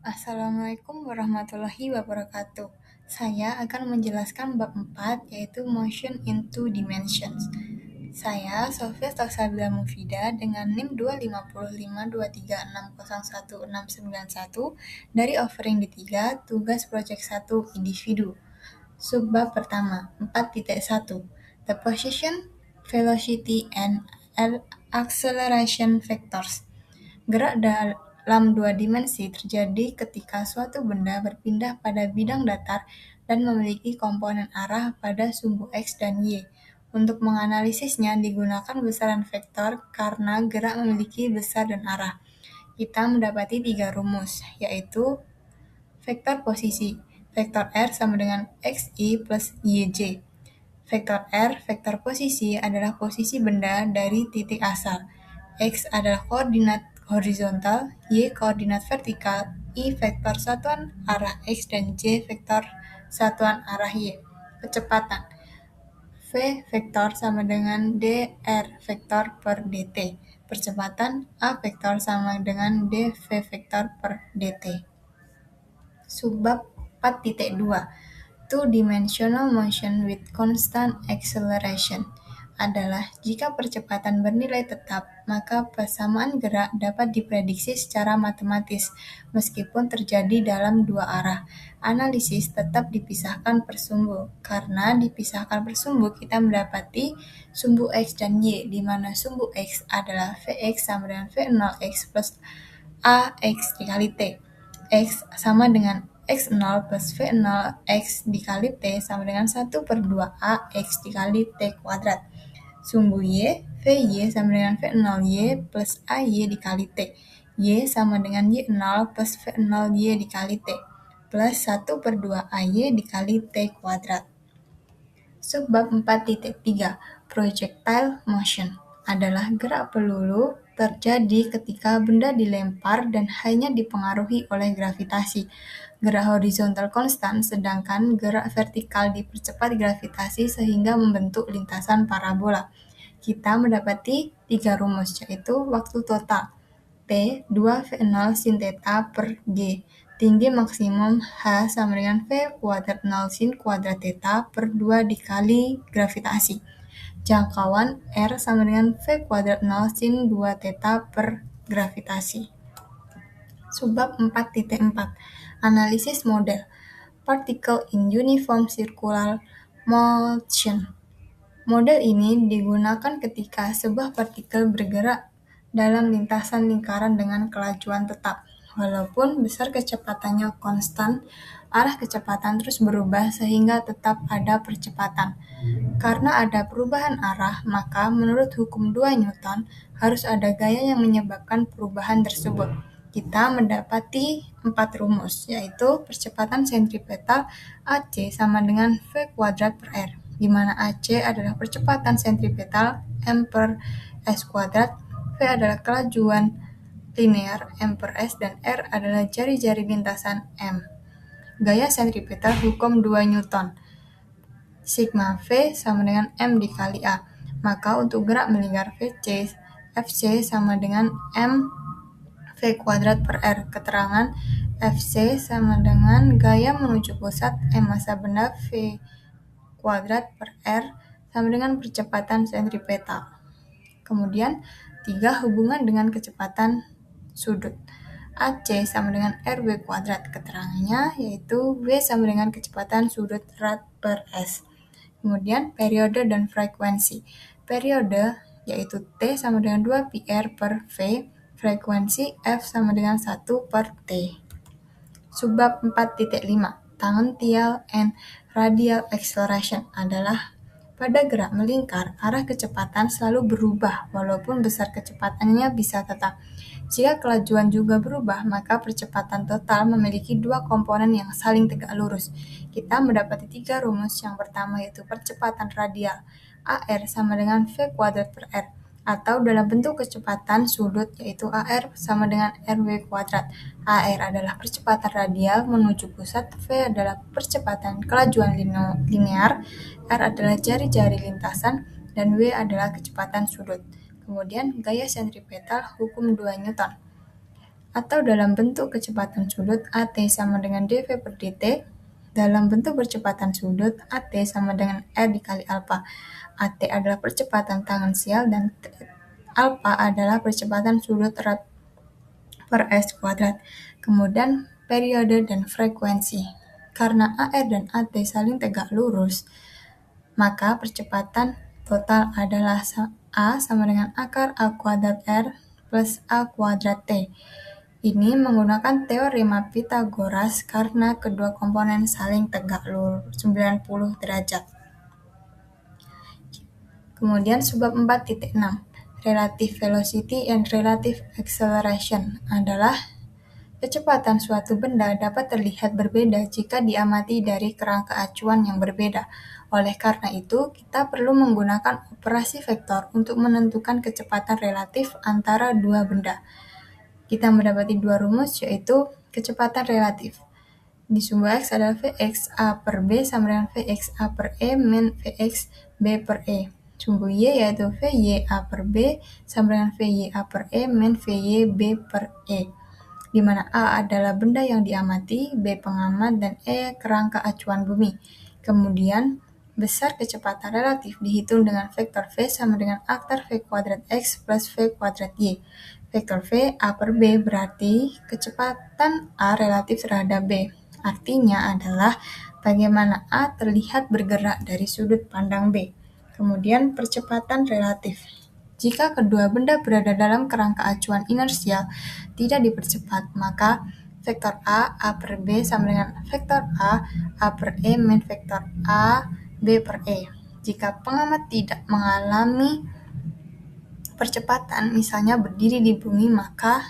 Assalamualaikum warahmatullahi wabarakatuh. Saya akan menjelaskan bab 4 yaitu Motion in Two Dimensions. Saya Sofia Tasabila Mufida dengan NIM 25523601691 dari offering D3 tugas project 1 individu. Subbab pertama 4.1 The Position, Velocity, and Acceleration Vectors. Gerak dalam dua dimensi terjadi ketika suatu benda berpindah pada bidang datar dan memiliki komponen arah pada sumbu X dan Y. Untuk menganalisisnya digunakan besaran vektor karena gerak memiliki besar dan arah. Kita mendapati tiga rumus, yaitu vektor posisi. Vektor R sama dengan XY plus YJ. Vektor R, vektor posisi, adalah posisi benda dari titik asal. X adalah koordinat horizontal, Y koordinat vertikal, I vektor satuan arah X, dan J vektor satuan arah Y. Kecepatan V vektor sama dengan dr vektor per dt. Percepatan A vektor sama dengan dv vektor per dt. Subbab 4.2 Two-dimensional motion with constant acceleration adalah jika percepatan bernilai tetap, maka persamaan gerak dapat diprediksi secara matematis, meskipun terjadi dalam dua arah. Analisis tetap dipisahkan per sumbu. Karena dipisahkan per sumbu, kita mendapati sumbu X dan Y, di mana sumbu X adalah Vx sama dengan V0x plus AX dikali T. X sama dengan X0 plus V0X dikali T sama dengan 1/2AX dikali T kuadrat. Sumbu Y, Vy sama dengan V0Y plus AY dikali T. Y sama dengan Y0 plus V0Y dikali T plus 1/2AY dikali T kuadrat. Subbab 4.3 Projectile motion adalah gerak peluru terjadi ketika benda dilempar dan hanya dipengaruhi oleh gravitasi. Gerak horizontal konstan, sedangkan gerak vertikal dipercepat gravitasi sehingga membentuk lintasan parabola. Kita mendapati tiga rumus, yaitu waktu total T 2V0 sin theta per G. Tinggi maksimum H sama dengan V kuadrat 0 sin kuadrat theta per 2 dikali gravitasi. Jangkauan R sama dengan V kuadrat 0 sin 2 theta per gravitasi. Subbab 4.4 Analisis model Particle in Uniform Circular Motion. Model ini digunakan ketika sebuah partikel bergerak dalam lintasan lingkaran dengan kelajuan tetap. Walaupun besar kecepatannya konstan, arah kecepatan terus berubah sehingga tetap ada percepatan. Karena ada perubahan arah, maka menurut hukum 2 Newton, harus ada gaya yang menyebabkan perubahan tersebut. Kita mendapati 4 rumus, yaitu percepatan sentripetal AC sama dengan V kuadrat per R, di mana AC adalah percepatan sentripetal M per S kuadrat, V adalah kelajuan linear M per S, dan R adalah jari-jari lintasan M. Gaya sentripetal hukum 2 Newton. Sigma V sama dengan M dikali A. Maka untuk gerak melingkar VC, FC sama dengan M V kuadrat per R. Keterangan FC sama dengan gaya menuju pusat M massa benda V kuadrat per R sama dengan percepatan sentripetal. Kemudian 3 hubungan dengan kecepatan sudut. AC sama dengan RW kuadrat. Keterangannya yaitu W sama dengan kecepatan sudut rad per S. Kemudian periode dan frekuensi. Periode yaitu T sama dengan 2 PR per V, frekuensi F sama dengan 1 per T. Subbab 4.5 Tangential and radial acceleration adalah pada gerak melingkar, arah kecepatan selalu berubah walaupun besar kecepatannya bisa tetap. Jika kelajuan juga berubah, maka percepatan total memiliki dua komponen yang saling tegak lurus. Kita mendapati tiga rumus. Yang pertama yaitu percepatan radial, AR sama dengan V kuadrat per R, atau dalam bentuk kecepatan sudut yaitu AR sama dengan RW kuadrat. AR adalah percepatan radial menuju pusat, V adalah percepatan kelajuan linear, R adalah jari-jari lintasan, dan W adalah kecepatan sudut. Kemudian gaya sentripetal hukum 2 Newton. atau dalam bentuk kecepatan sudut AT sama dengan dV per dt, dalam bentuk percepatan sudut AT sama dengan R dikali alfa. AT adalah percepatan tangensial dan alfa adalah percepatan sudut rad per S kuadrat. Kemudian periode dan frekuensi. Karena AR dan AT saling tegak lurus, maka percepatan total adalah A sama dengan akar A kuadrat R plus A kuadrat T. Ini menggunakan teorema Pythagoras karena kedua komponen saling tegak lurus 90 derajat. Kemudian subbab 4.6, relative velocity and relative acceleration adalah kecepatan suatu benda dapat terlihat berbeda jika diamati dari kerangka acuan yang berbeda. Oleh karena itu, kita perlu menggunakan operasi vektor untuk menentukan kecepatan relatif antara dua benda. Kita mendapati dua rumus, yaitu kecepatan relatif. Di sumbu X adalah Vx A per B sama dengan Vx A per E min Vx B per E. Sumbu Y yaitu Vy A per B sama dengan Vy A per E min Vy B per E. Di mana A adalah benda yang diamati, B pengamat, dan E kerangka acuan bumi. Kemudian, besar kecepatan relatif dihitung dengan vektor V sama dengan akar V kuadrat X plus V kuadrat Y. Vektor V A per B berarti kecepatan A relatif terhadap B. Artinya adalah bagaimana A terlihat bergerak dari sudut pandang B. Kemudian percepatan relatif. Jika kedua benda berada dalam kerangka acuan inersial tidak dipercepat, maka vektor A per B sama dengan vektor A per E min vektor A, B per E. Jika pengamat tidak mengalami percepatan, misalnya berdiri di bumi, maka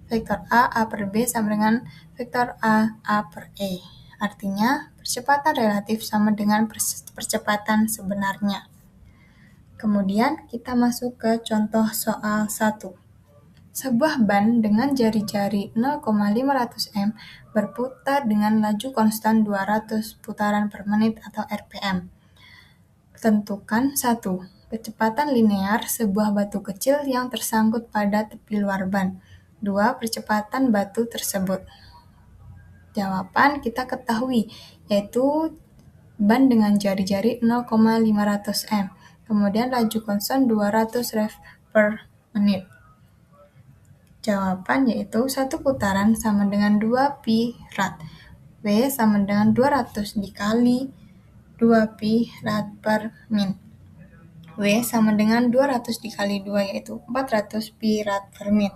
vektor A per B sama dengan vektor A per E. Artinya, percepatan relatif sama dengan percepatan sebenarnya. Kemudian, kita masuk ke contoh soal 1. Sebuah ban dengan jari-jari 0,500 m berputar dengan laju konstan 200 putaran per menit atau RPM. Tentukan 1. Kecepatan linear sebuah batu kecil yang tersangkut pada tepi luar ban. 2. Percepatan batu tersebut. Jawaban kita ketahui, yaitu ban dengan jari-jari 0,500 m. Kemudian laju konstan 200 rev per menit. Jawaban yaitu 1 putaran sama dengan 2 pi rad. W sama dengan 200 dikali 2 pi rad per min. W sama dengan 200 dikali 2 yaitu 400 pi rad per min.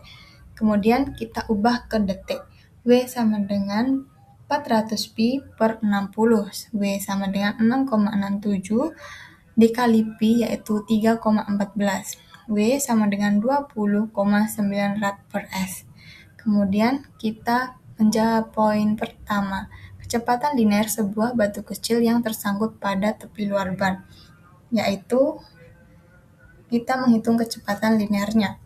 Kemudian kita ubah ke detik. W sama dengan 400 pi per 60. W sama dengan 6,67 dikali pi yaitu 3,14. W sama dengan 20,9 rad per S. Kemudian kita menjawab poin pertama. Kecepatan linear sebuah batu kecil yang tersangkut pada tepi luar ban, yaitu kita menghitung kecepatan linearnya.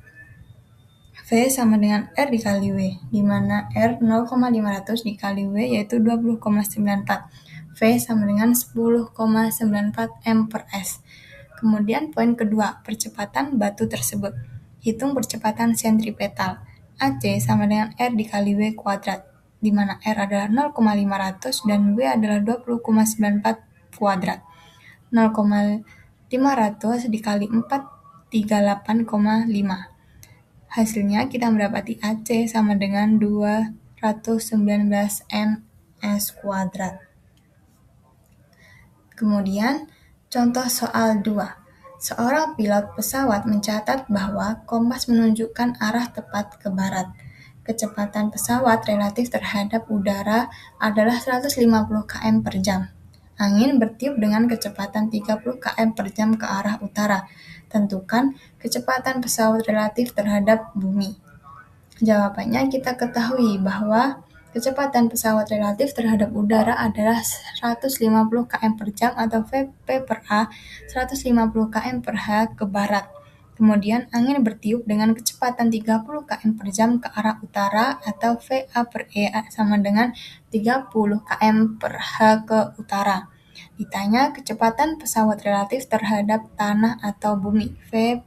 V sama dengan R dikali W, di mana R 0,500 dikali W yaitu 20,94. V sama dengan 10,94 M per S. Kemudian poin kedua, percepatan batu tersebut. Hitung percepatan sentripetal. AC sama dengan R dikali W kuadrat, di mana R adalah 0,500 dan W adalah 20,94 kuadrat. 0,500 dikali 4, 38,5. Hasilnya kita mendapati AC sama dengan 219 ms kuadrat. Kemudian, contoh soal 2. Seorang pilot pesawat mencatat bahwa kompas menunjukkan arah tepat ke barat. Kecepatan pesawat relatif terhadap udara adalah 150 km per jam. Angin bertiup dengan kecepatan 30 km per jam ke arah utara. Tentukan kecepatan pesawat relatif terhadap bumi. Jawabannya kita ketahui bahwa kecepatan pesawat relatif terhadap udara adalah 150 km per jam atau Vp per A 150 km per H ke barat. Kemudian angin bertiup dengan kecepatan 30 km per jam ke arah utara atau Va per E sama dengan 30 km per H ke utara. Ditanya kecepatan pesawat relatif terhadap tanah atau bumi, V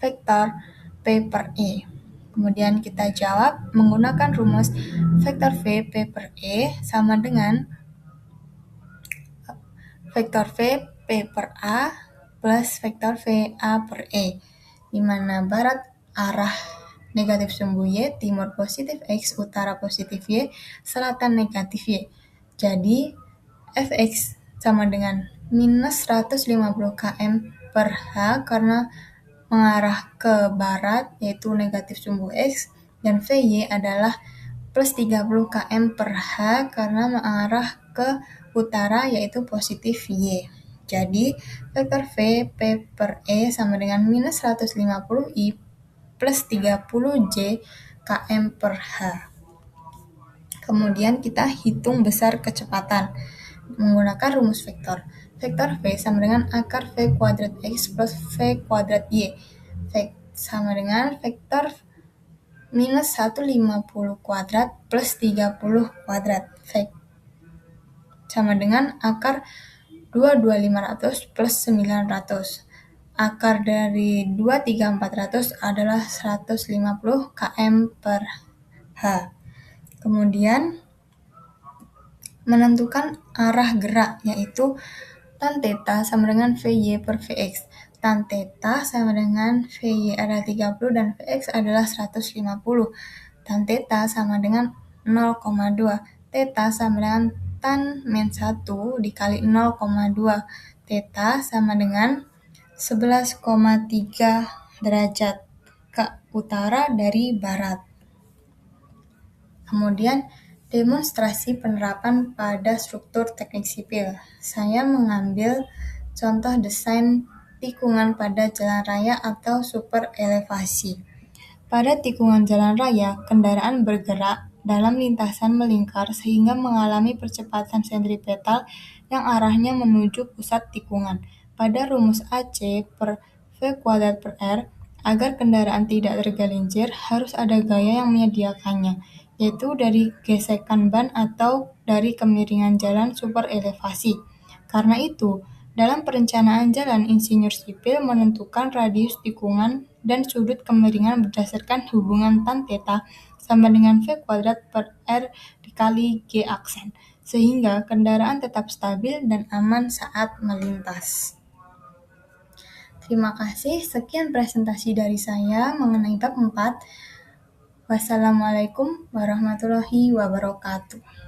vektor P per E. Kemudian kita jawab menggunakan rumus vektor V P per E sama dengan vektor V P per A plus vektor V A per E, di mana barat arah negatif sumbu Y, timur positif X, utara positif Y, selatan negatif Y. Jadi, Fx sama dengan minus 150 km per H karena mengarah ke barat, yaitu negatif sumbu X, dan Vy adalah plus 30 km per H karena mengarah ke utara, yaitu positif Y. Jadi, vektor V P per E sama dengan minus 150 I plus 30 J km per H. Kemudian kita hitung besar kecepatan menggunakan rumus vektor. Vektor V sama dengan akar V kuadrat X plus V kuadrat Y. V sama dengan vektor minus 150 kuadrat plus 30 kuadrat. V sama dengan akar 22500 plus 900. Akar dari 23400 adalah 150 km per H. Kemudian menentukan arah gerak, yaitu tan theta sama dengan Vy per Vx. Tan theta sama dengan Vy adalah 30 dan Vx adalah 150. Tan theta sama dengan 0,2. Theta sama dengan tan min 1 dikali 0,2. Theta sama dengan 11,3 derajat ke utara dari barat. Kemudian, demonstrasi penerapan pada struktur teknik sipil. Saya mengambil contoh desain tikungan pada jalan raya atau super elevasi. Pada tikungan jalan raya, kendaraan bergerak dalam lintasan melingkar sehingga mengalami percepatan sentripetal yang arahnya menuju pusat tikungan. Pada rumus AC per V kuadrat per R, agar kendaraan tidak tergelincir, harus ada gaya yang menyediakannya, yaitu dari gesekan ban atau dari kemiringan jalan super elevasi. Karena itu, dalam perencanaan jalan, insinyur sipil menentukan radius tikungan dan sudut kemiringan berdasarkan hubungan tan theta sama dengan V kuadrat per R dikali G aksen, sehingga kendaraan tetap stabil dan aman saat melintas. Terima kasih, sekian presentasi dari saya mengenai bab 4. Wassalamualaikum warahmatullahi wabarakatuh.